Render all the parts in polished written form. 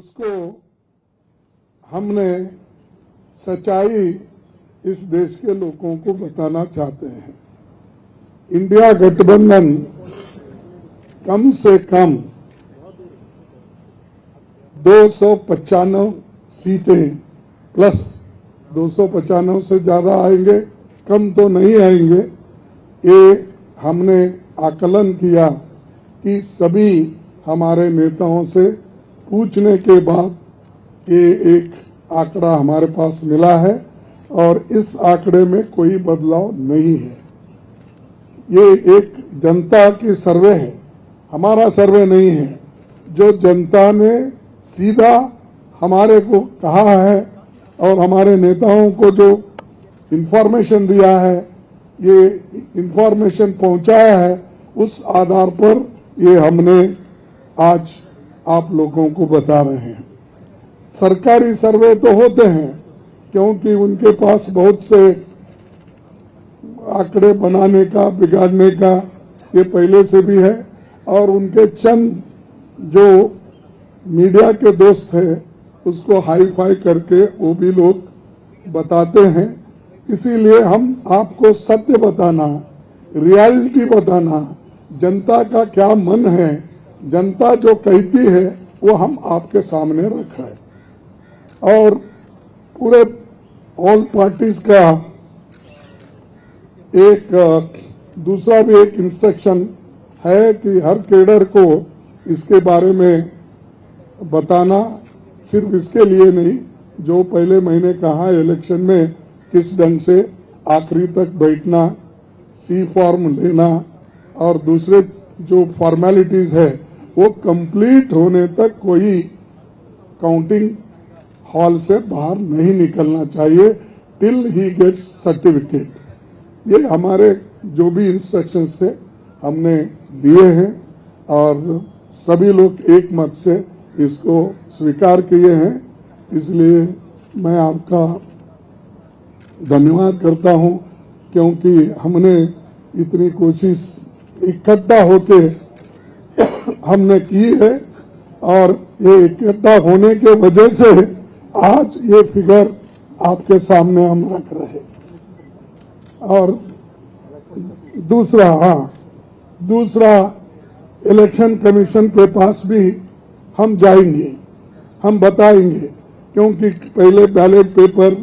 उसको हमने सच्चाई इस देश के लोगों को बताना चाहते हैं। इंडिया गठबंधन कम से कम 295 सीटें प्लस 295 से ज्यादा आएंगे, कम तो नहीं आएंगे। ये हमने आकलन किया कि सभी हमारे नेताओं से पूछने के बाद ये एक आंकड़ा हमारे पास मिला है और इस आंकड़े में कोई बदलाव नहीं है। ये एक जनता की सर्वे है, हमारा सर्वे नहीं है। जो जनता ने सीधा हमारे को कहा है और हमारे नेताओं को जो इंफॉर्मेशन दिया है, ये इंफॉर्मेशन पहुंचाया है, उस आधार पर ये हमने आज आप लोगों को बता रहे हैं। सरकारी सर्वे तो होते हैं क्योंकि उनके पास बहुत से आंकड़े बनाने का, बिगाड़ने का ये पहले से भी है और उनके चंद जो मीडिया के दोस्त हैं उसको हाई फाई करके वो भी लोग बताते हैं। इसीलिए हम आपको सत्य बताना, रियलिटी बताना, जनता का क्या मन है, जनता जो कहती है वो हम आपके सामने रख रहे हैं। और पूरे ऑल पार्टीज का एक दूसरा भी एक इंस्ट्रक्शन है कि हर कैडर को इसके बारे में बताना, सिर्फ इसके लिए नहीं, जो पहले महीने कहा इलेक्शन में किस ढंग से आखिरी तक बैठना, सी फॉर्म लेना और दूसरे जो फॉर्मेलिटीज है वो कंप्लीट होने तक कोई काउंटिंग हॉल से बाहर नहीं निकलना चाहिए टिल ही गेट्स सर्टिफिकेट। ये हमारे जो भी इंस्ट्रक्शंस थे हमने दिए हैं और सभी लोग एक मत से इसको स्वीकार किए हैं। इसलिए मैं आपका धन्यवाद करता हूं क्योंकि हमने इतनी कोशिश इकट्ठा होके हमने की है और ये इकट्ठा होने के वजह से आज ये फिगर आपके सामने हम रख रहे हैं। और दूसरा इलेक्शन कमीशन के पास भी हम जाएंगे, हम बताएंगे क्योंकि पहले बैलेट पेपर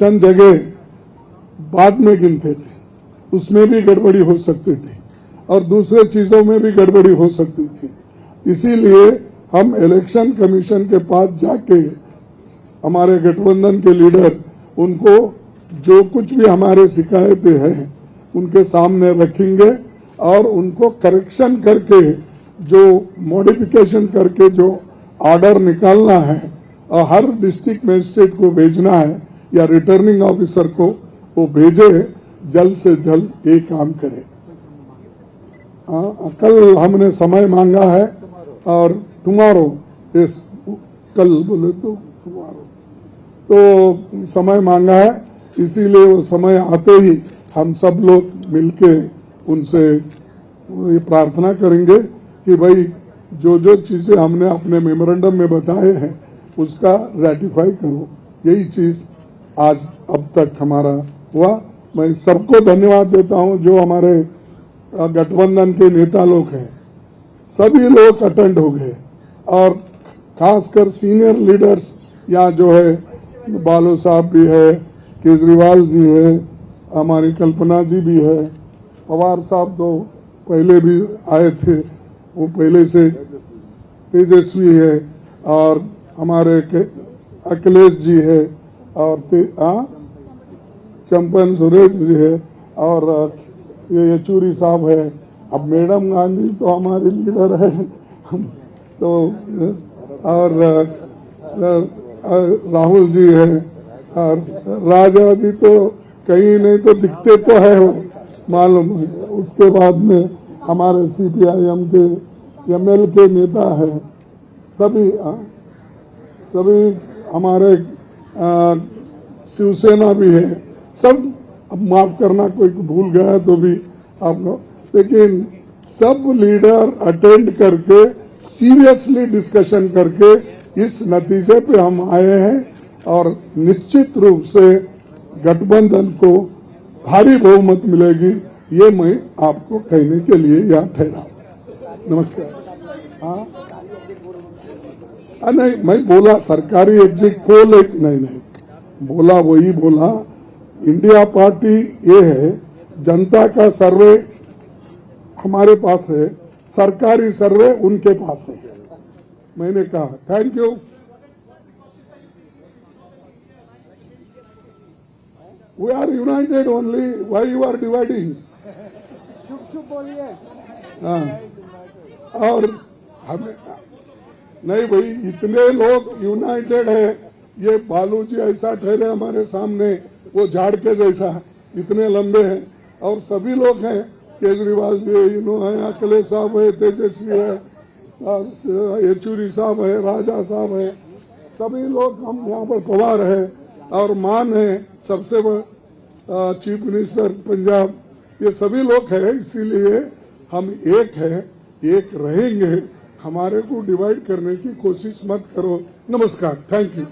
चंद जगह बाद में गिनते थे, उसमें भी गड़बड़ी हो सकती थी और दूसरे चीजों में भी गड़बड़ी हो सकती थी। इसीलिए हम इलेक्शन कमीशन के पास जाके हमारे गठबंधन के लीडर उनको जो कुछ भी हमारे शिकायतें हैं उनके सामने रखेंगे और उनको करेक्शन करके, जो मॉडिफिकेशन करके जो ऑर्डर निकालना है और हर डिस्ट्रिक्ट मजिस्ट्रेट को भेजना है या रिटर्निंग ऑफिसर को वो भेजे, जल्द से जल्द ये काम करे। कल हमने समय मांगा है और टुमारो, कल बोले तो टुमारो, तो समय मांगा है। इसीलिए वो समय आते ही हम सब लोग मिलके उनसे ये प्रार्थना करेंगे कि भाई जो जो चीजें हमने अपने मेमोरेंडम में बताए हैं उसका रेटिफाई करो। यही चीज आज अब तक हमारा हुआ। मैं सबको धन्यवाद देता हूं जो हमारे गठबंधन के नेता लोग हैं, सभी लोग अटेंड हो गए और खासकर सीनियर लीडर्स यहाँ जो है, बालू साहब भी है, केजरीवाल जी है, हमारी कल्पना जी भी है, पवार साहब तो पहले भी आए थे, वो पहले से तेजस्वी है और हमारे अखिलेश जी है और चंपन सुरेश जी है और ये येचूरी साहब है। अब मैडम गांधी तो हमारे लीडर है तो और राहुल जी है और राजा जी तो कहीं नहीं तो दिखते तो है वो मालूम। उसके बाद में हमारे CPIM के ML के नेता है, सभी हमारे शिवसेना भी है, सब। अब माफ करना कोई भूल गया तो भी आप लोग, लेकिन सब लीडर अटेंड करके सीरियसली डिस्कशन करके इस नतीजे पे हम आए हैं और निश्चित रूप से गठबंधन को भारी बहुमत मिलेगी, ये मैं आपको कहने के लिए यहाँ ठहरा। नमस्कार। हाँ नहीं, मैं बोला सरकारी एग्जिट पोल एक नहीं बोला, वही बोला। इंडिया पार्टी ये है, जनता का सर्वे हमारे पास है, सरकारी सर्वे उनके पास है। मैंने कहा thank you. We are united only, why you are dividing? हाँ, और हमें नहीं भाई, इतने लोग यूनाइटेड है। ये बालू जी ऐसा ठहरे हमारे सामने, वो झाड़ के जैसा, इतने लंबे हैं, और सभी लोग हैं, केजरीवाल जी है, अखिलेश साहब है, तेजस्वी है, येचुरी साहब है, राजा साहब है, सभी लोग हम यहाँ पर पवार है, और मान है सबसे चीफ मिनिस्टर पंजाब, ये सभी लोग हैं। इसीलिए हम एक है, एक रहेंगे। हमारे को डिवाइड करने की कोशिश मत करो। नमस्कार, थैंक यू।